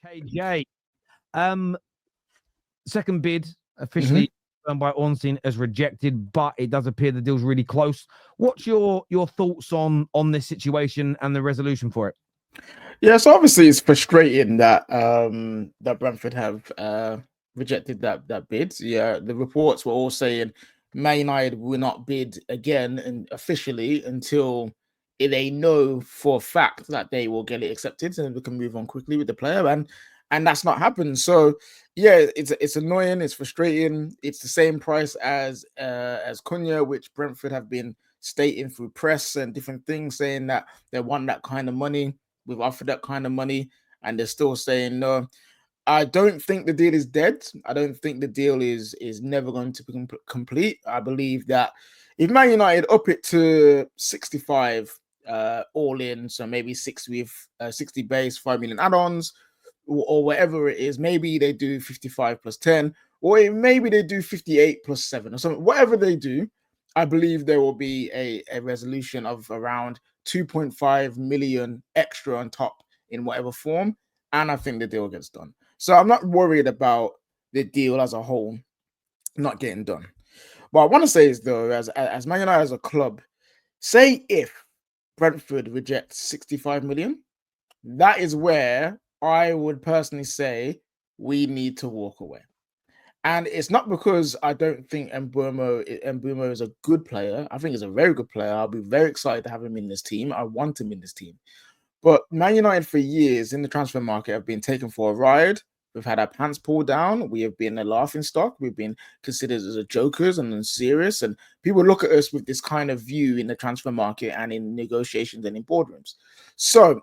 KJ. Um, Second bid hmm officially done by Ornstein as rejected, but it does appear the deal's really close. What's your thoughts on this situation and the resolution for it? Yeah, so obviously it's frustrating that that Brentford have rejected that bid. Yeah, the reports were all saying Man United will not bid again and officially until they know for a fact that they will get it accepted and we can move on quickly with the player, and that's not happened. So yeah, it's annoying, it's frustrating. It's the same price as Cunha, which Brentford have been stating through press and different things, saying that they want that kind of money. We've offered that kind of money, and they're still saying no. I don't think the deal is dead. I don't think the deal is never going to be complete. I believe that if Man United up it to 65 all in, so maybe 60 base, 5 million add-ons, or whatever it is, maybe they do 55 plus 10, or maybe they do 58 plus 7 or something. Whatever they do, I believe there will be a resolution of around 2.5 million extra on top in whatever form, and I think the deal gets done. So I'm not worried about the deal as a whole not getting done. What I want to say is though, as Man United as a club, say if Brentford rejects 65 million, that is where I would personally say we need to walk away. And it's not because I don't think Mbeumo is a good player. I think he's a very good player. I'll be very excited to have him in this team. I want him in this team. But Man United for years in the transfer market have been taken for a ride. We've had our pants pulled down. We have been a laughing stock. We've been considered as a jokers and unserious. And people look at us with this kind of view in the transfer market and in negotiations and in boardrooms. So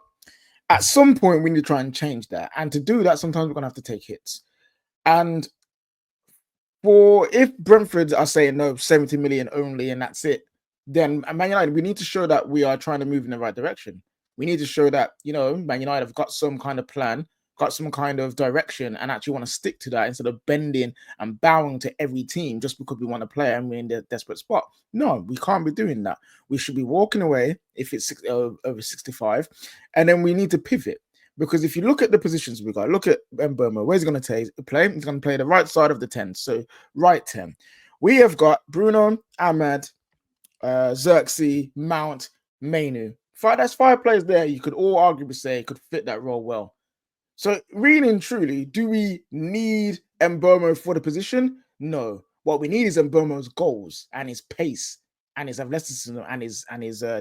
at some point, we need to try and change that. And to do that, sometimes we're going to have to take hits. And for if Brentford are saying no, 70 million only, and that's it, then Man United, we need to show that we are trying to move in the right direction. We need to show that, Man United have got some kind of plan, got some kind of direction, and actually want to stick to that instead of bending and bowing to every team just because we want to play and we're in the desperate spot. No, we can't be doing that. We should be walking away if it's over 65, and then we need to pivot. Because if you look at the positions we got, look at Mbeumo, where's he going to play? He's going to play the right side of the 10, so right 10. We have got Bruno, Ahmad, Xerxes, Mount, Mainu. That's 5 players there you could all arguably say could fit that role well. So really and truly, do we need Mbeumo for the position? No. What we need is Mbeumo's goals and his pace and his athleticism and his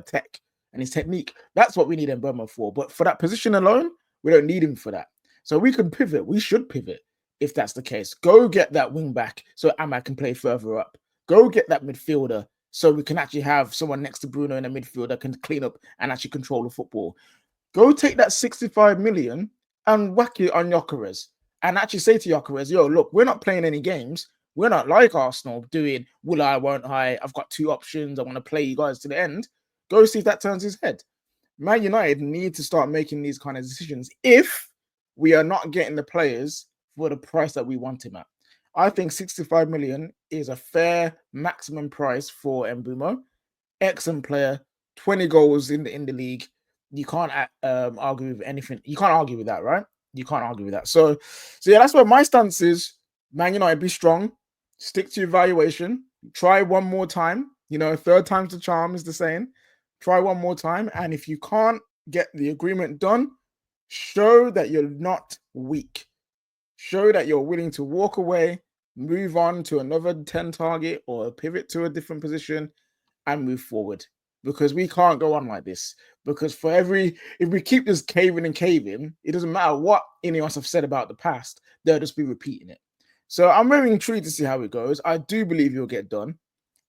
tech and his technique. That's what we need Mbeumo for. But for that position alone, we don't need him for that. So we can pivot. We should pivot if that's the case. Go get that wing back so Ahmad can play further up. Go get that midfielder so we can actually have someone next to Bruno in the midfield that can clean up and actually control the football. Go take that 65 million and whack it on Gyökeres and actually say to Gyökeres, yo, look, we're not playing any games. We're not like Arsenal doing will I, won't I? I've got 2 options. I want to play you guys to the end. Go see if that turns his head. Man United need to start making these kind of decisions if we are not getting the players for the price that we want him at. I think 65 million is a fair maximum price for Mbeumo. Excellent player, 20 goals in the league. You can't argue with anything. You can't argue with that, right? You can't argue with that. So yeah, that's where my stance is. Man United, be strong. Stick to your evaluation. Try one more time. Third time's the charm is the saying. Try one more time. And if you can't get the agreement done, show that you're not weak. Show that you're willing to walk away, move on to another 10 target or pivot to a different position and move forward. Because we can't go on like this. Because if we keep this caving, it doesn't matter what any of us have said about the past, they'll just be repeating it. So I'm very intrigued to see how it goes. I do believe it'll get done.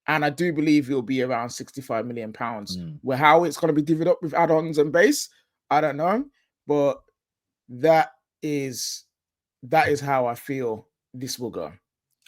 And I do believe it'll be around 65 million pounds. Where how it's going to be divvied up with add-ons and base, I don't know. But that is how I feel this will go.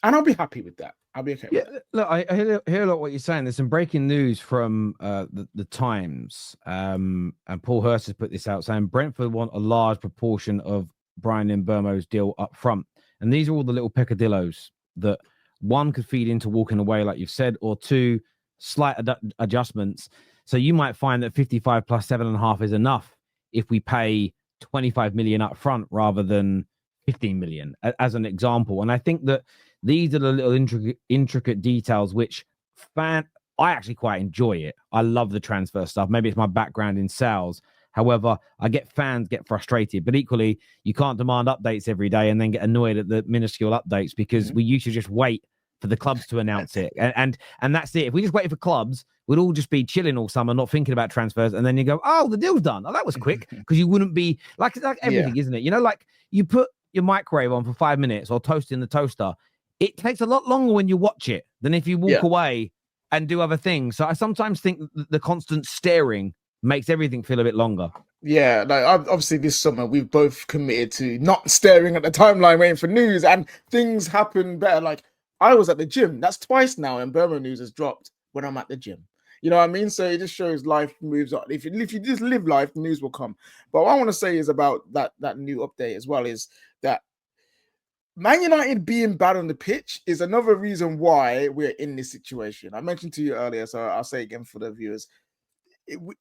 And I'll be happy with that. I'll be okay with that. Look, I hear a lot what you're saying. There's some breaking news from the Times. And Paul Hurst has put this out saying Brentford want a large proportion of Brian Mbeumo's deal up front. And these are all the little peccadillos that one could feed into walking away, like you've said, or 2 slight adjustments. So you might find that 55 plus 7.5 is enough if we pay 25 million up front rather than 15 million, as an example. And I think that these are the little intricate details which I actually quite enjoy it. I love the transfer stuff. Maybe it's my background in sales. However, I get fans get frustrated, but equally, you can't demand updates every day and then get annoyed at the minuscule updates, because we used to just wait for the clubs to announce it. And that's it. If we just waited for clubs, we'd all just be chilling all summer, not thinking about transfers. And then you go, oh, the deal's done. Oh, that was quick. Because you wouldn't be like everything, isn't it? You know, like you put your microwave on for 5 minutes or toast in the toaster. It takes a lot longer when you watch it than if you walk away and do other things. So I sometimes think the constant staring makes everything feel a bit longer. Yeah, like obviously this summer we've both committed to not staring at the timeline waiting for news, and things happen better. Like I was at the gym. That's twice now, and Mbeumo news has dropped when I'm at the gym. You know what I mean? So it just shows life moves on. If you just live life, the news will come. But what I want to say is about that new update as well is that Man United being bad on the pitch is another reason why we're in this situation. I mentioned to you earlier, so I'll say again for the viewers.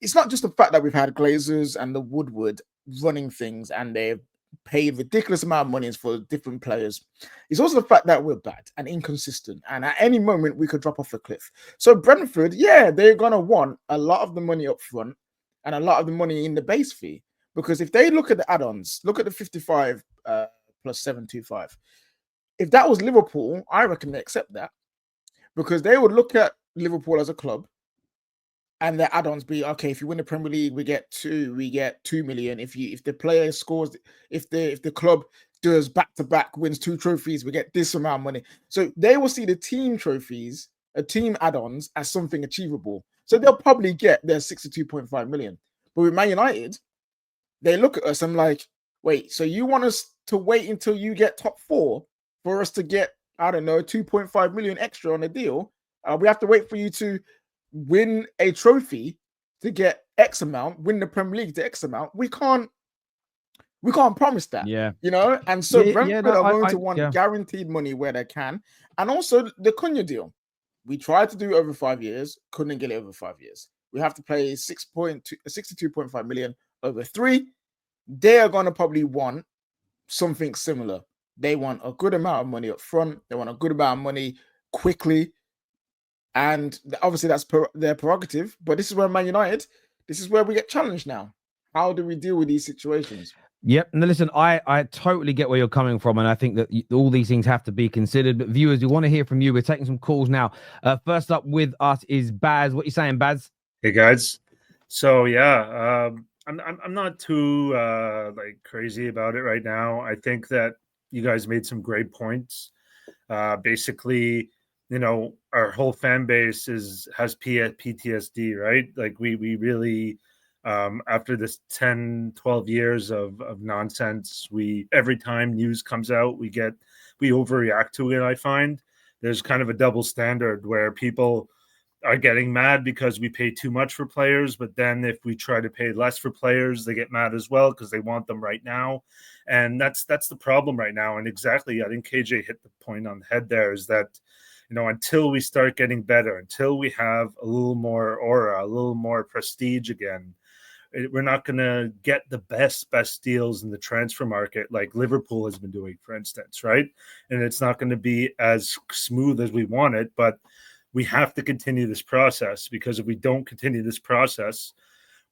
It's not just the fact that we've had Glazers and the Woodward running things and they've paid ridiculous amount of money for different players. It's also the fact that we're bad and inconsistent, and at any moment we could drop off a cliff. So Brentford, they're going to want a lot of the money up front and a lot of the money in the base fee, because if they look at the add-ons, look at the 55 plus 725. If that was Liverpool, I reckon they accept that, because they would look at Liverpool as a club and their add-ons be, okay, if you win the Premier League, we get 2 million. If the player scores, if the club does back-to-back, wins 2 trophies, we get this amount of money. So they will see the team trophies, team add-ons as something achievable. So they'll probably get their 62.5 million. But with Man United, they look at us and like, wait, so you want us to wait until you get top 4 for us to get, I don't know, 2.5 million extra on the deal? We have to wait for you to win a trophy to get X amount, win the Premier League to X amount. We can't promise that. You know, and so Brentford are going to want guaranteed money where they can. And also the Cunha deal. We tried to do it over 5 years, couldn't get it over 5 years. We have to pay 62.5 million over 3. They are going to probably want something similar. They want a good amount of money up front. They want a good amount of money quickly. And obviously that's their prerogative. But this is where Man United, this is where we get challenged now. How do we deal with these situations? Yep. Now, listen, I totally get where you're coming from. And I think that all these things have to be considered. But viewers, we want to hear from you. We're taking some calls now. First up with us is Baz. What are you saying, Baz? Hey, guys. So, I'm not too like crazy about it right now. I think that you guys made some great points. Basically, you know, our whole fan base has PTSD, right? Like we really, after this 10, 12 years of nonsense, every time news comes out, we overreact to it. I find there's kind of a double standard where people are getting mad because we pay too much for players, but then if we try to pay less for players, they get mad as well because they want them right now. And that's the problem right now. And exactly, I think KJ hit the point on the head there, is that, you know, until we start getting better, until we have a little more aura, a little more prestige again, we're not going to get the best deals in the transfer market like Liverpool has been doing, for instance, right? And it's not going to be as smooth as we want it, but we have to continue this process, because if we don't continue this process,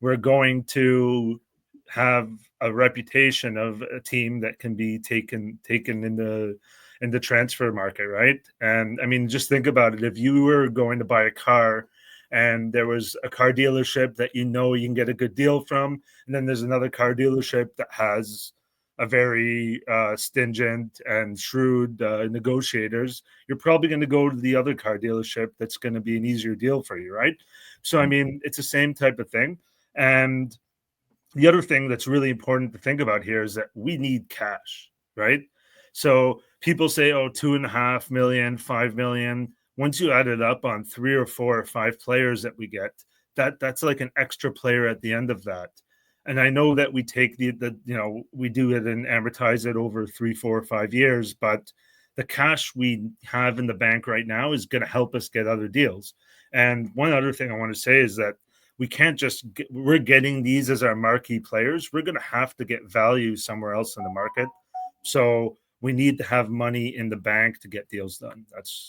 we're going to have a reputation of a team that can be taken in the transfer market, right? And I mean, just think about it. If you were going to buy a car and there was a car dealership that you can get a good deal from, and then there's another car dealership that has a very stingent and shrewd negotiators, you're probably going to go to the other car dealership that's going to be an easier deal for you, right? So, I mean, it's the same type of thing. And the other thing that's really important to think about here is that we need cash, right? So people say, oh, 2.5 million, 5 million. Once you add it up on 3 or 4 or 5 players that we get, that's like an extra player at the end of that. And I know that we take we do it and amortize it over 3, 4, or 5 years, but the cash we have in the bank right now is going to help us get other deals. And one other thing I want to say is that we can't just we're getting these as our marquee players. We're going to have to get value somewhere else in the market. So we need to have money in the bank to get deals done.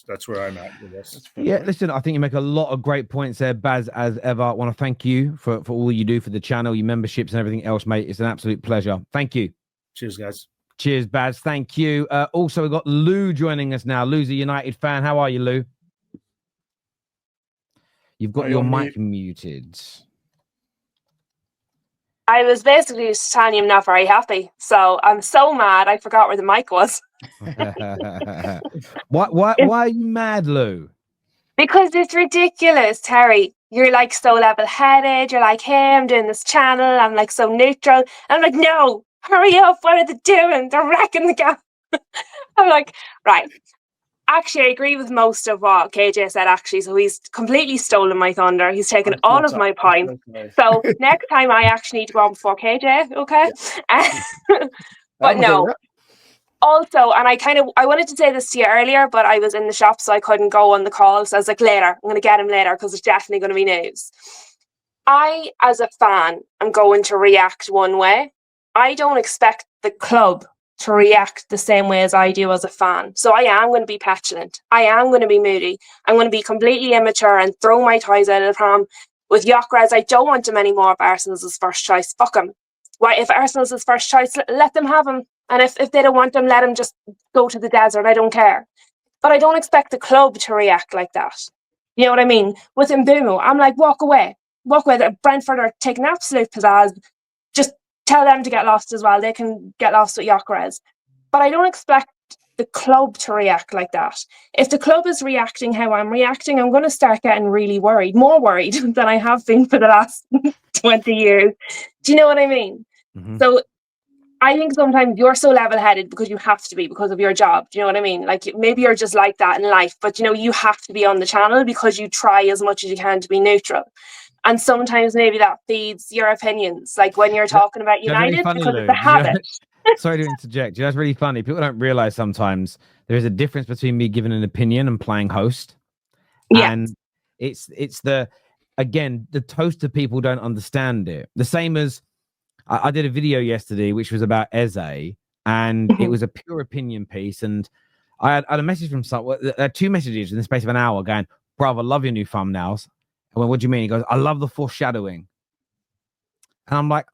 That's where I'm at with this. Yeah, listen, I think you make a lot of great points there, Baz, as ever. I want to thank you for all you do for the channel, your memberships and everything else, mate. It's an absolute pleasure. Thank you. Cheers, guys. Cheers, Baz. Thank you. Also, we've got Lou joining us now. Lou's a United fan. How are you, Lou? You've got your mic muted. I was basically just telling you I'm not very happy. So I'm so mad I forgot where the mic was. Why are you mad, Lou? Because it's ridiculous, Terry. You're like so level-headed. You're like, hey, I'm doing this channel. I'm like so neutral. I'm like, no, hurry up. What are they doing? They're wrecking the game. I'm like, right. Actually, I agree with most of what KJ said, actually. So he's completely stolen my thunder. He's taken all of my points. So next time I actually need to go on before KJ, okay? Yeah. But no. Also, and I wanted to say this to you earlier, but I was in the shop, so I couldn't go on the call. So I was like, later, I'm going to get him later because there's definitely going to be news. I, as a fan, am going to react one way. I don't expect the club to react the same way as I do as a fan. So I am going to be petulant. I am going to be moody. I'm going to be completely immature and throw my toys out of the pram. With Gyökeres, I don't want him anymore if Arsenal's his first choice. Fuck him. Why, if Arsenal's his first choice, let them have him. And if they don't want him, let him just go to the desert. I don't care. But I don't expect the club to react like that. You know what I mean? With Mbeumo, I'm like, walk away. Walk away. Brentford are taking absolute pizzazz. Just tell them to get lost as well. They can get lost with Gyökeres. But I don't expect the club to react like that. If the club is reacting how I'm reacting, I'm going to start getting really worried, more worried than I have been for the last 20 years. Do you know what I mean? Mm-hmm. So I think sometimes you're so level-headed because you have to be because of your job. Do you know what I mean? Like maybe you're just like that in life, but you know, you have to be on the channel because you try as much as you can to be neutral. And sometimes maybe that feeds your opinions, like when you're talking about United, really funny, because Lou. It's a habit. Sorry to interject. That's really funny. People don't realize sometimes there is a difference between me giving an opinion and playing host. Yeah. And it's the, again, the toaster people don't understand it. The same as I did a video yesterday, which was about Eze, and it was a pure opinion piece. And I had a message from someone, two messages in the space of an hour going, "Brother, I love your new thumbnails." I went, "What do you mean?" He goes, "I love the foreshadowing." And I'm like,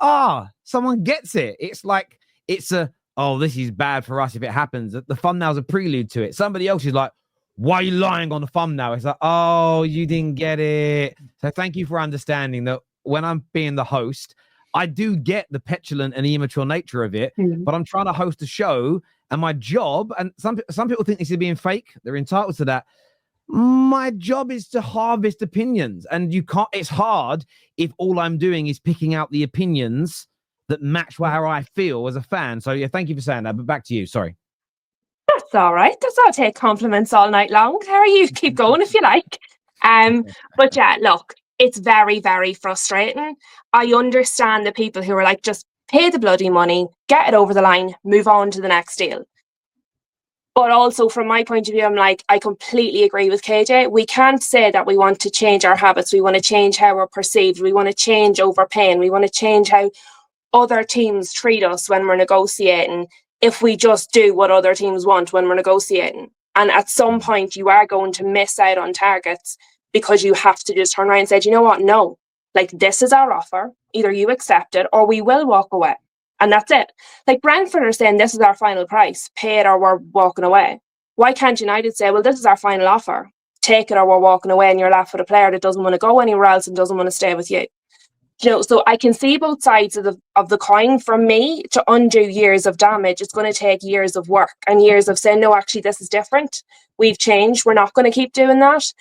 someone gets it. It's like, it's this is bad for us if it happens. The thumbnail's a prelude to it. Somebody else is like, "Why are you lying on the thumbnail?" It's like, "Oh, you didn't get it." So thank you for understanding that when I'm being the host, I do get the petulant and immature nature of it, but I'm trying to host a show, and my job, and some people think this is being fake. They're entitled to that. My job is to harvest opinions, and you can't. It's hard if all I'm doing is picking out the opinions that match how I feel as a fan. So yeah, thank you for saying that. But back to you. Sorry. That's all right. I'll take compliments all night long. Terry, you keep going if you like. But yeah, look, it's very, very frustrating. I understand the people who are like, just pay the bloody money, get it over the line, move on to the next deal. But also from my point of view, I'm like, I completely agree with KJ. We can't say that we want to change our habits. We want to change how we're perceived. We want to change overpaying. We want to change how other teams treat us when we're negotiating if we just do what other teams want when we're negotiating. And at some point, you are going to miss out on targets because you have to just turn around and say, "You know what? No, like this is our offer. Either you accept it or we will walk away." And that's it. Like Brentford are saying, "This is our final price. Pay it or we're walking away." Why can't United say, "Well, this is our final offer. Take it or we're walking away," and you're left with a player that doesn't want to go anywhere else and doesn't want to stay with you? You know, so I can see both sides of the coin. For me to undo years of damage, it's going to take years of work and years of saying, "No, actually, this is different. We've changed. We're not going to keep doing that."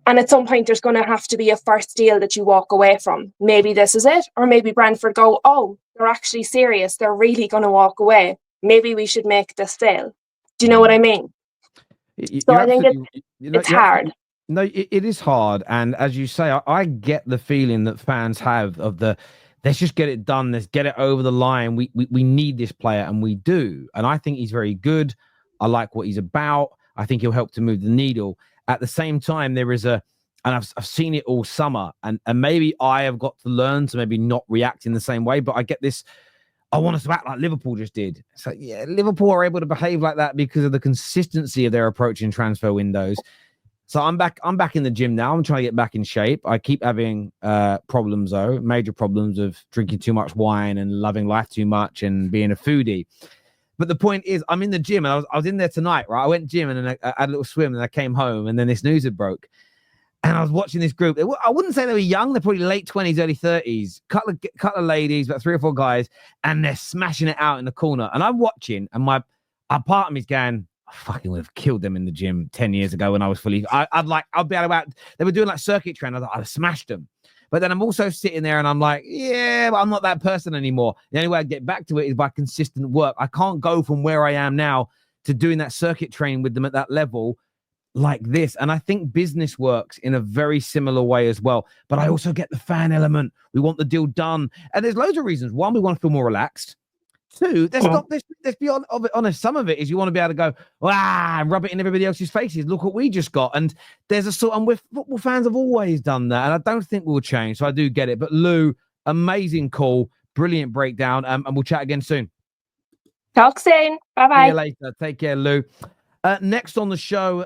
And at some point, there's going to have to be a first deal that you walk away from. Maybe this is it, or maybe Brentford go, "Oh, they're actually serious. They're really going to walk away. Maybe we should make this sale." Do you know what I mean? So I think it's hard. No, it is hard. And as you say, I get the feeling that fans have of let's just get it done. Let's get it over the line. We need this player, and we do. And I think he's very good. I like what he's about. I think he'll help to move the needle. At the same time, there is a and I've seen it all summer, and maybe I have got to learn to maybe not react in the same way, but I get this. I want us to act like Liverpool just did. So yeah, Liverpool are able to behave like that because of the consistency of their approach in transfer windows. So I'm back in the gym now. I'm trying to get back in shape. I keep having problems though, major problems of drinking too much wine and loving life too much and being a foodie. But the point is, I'm in the gym, and I was in there tonight, right? I went gym and then I had a little swim, and I came home, and then this news had broke. And I was watching this group. I wouldn't say they were young. They're probably late 20s, early 30s. Couple of ladies, about 3 or 4 guys, and they're smashing it out in the corner. And I'm watching, and a part of me's going, I fucking would have killed them in the gym 10 years ago when I was fully. I'd be able to. They were doing like circuit training. I'd have smashed them. But then I'm also sitting there, and I'm like, yeah, but I'm not that person anymore. The only way I get back to it is by consistent work. I can't go from where I am now to doing that circuit training with them at that level like this. And I think business works in a very similar way as well. But I also get the fan element. We want the deal done. And there's loads of reasons. One, we want to feel more relaxed. 2, let's be honest. Some of it is you want to be able to go, and rub it in everybody else's faces. Look what we just got. And there's and we're football fans have always done that. And I don't think we'll change. So I do get it. But Lou, amazing call. Brilliant breakdown. And we'll chat again soon. Talk soon. Bye-bye. See you later. Take care, Lou. Next on the show,